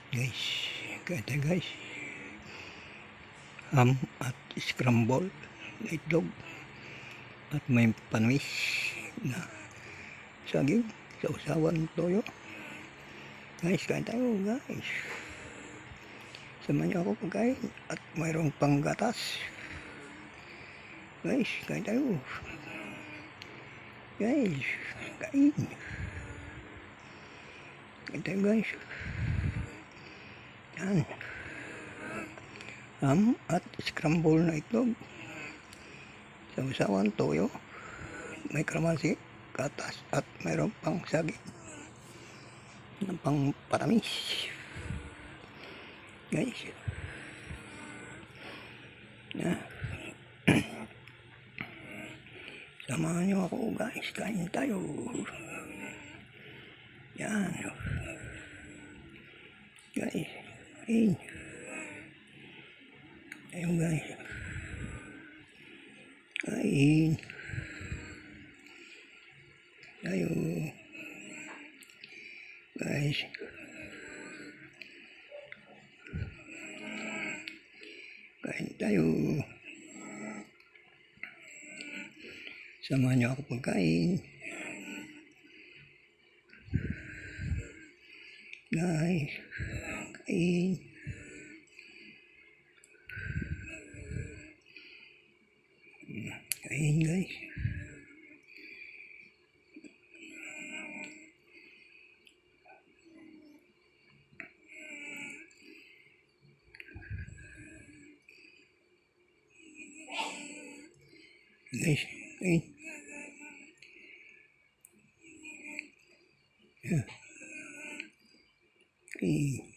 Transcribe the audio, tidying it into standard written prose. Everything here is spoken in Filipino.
Guys, kaya guys, ham at scramble na itlog at may panis na saging sa usawan toyo. Guys, kain tayo guys. Samahan niyo ako pagkain at mayroong panggatas. Guys, kain tayo. Guys, kain. Kain tayo guys. Yan. Ham at scramble na itlog sa usawan toyo. May kalamansi, gatas at mayroong pang saging ng pang patamis. Guys, yan. Samahan nyo ako guys, kain tayo. Yan guys, kain. Ayun guys, kain tayo guys. Kain tayo. Samahan nyo ako pagkain. Guys, kain. Kain guys. Guys, kain. Yeah. Kain.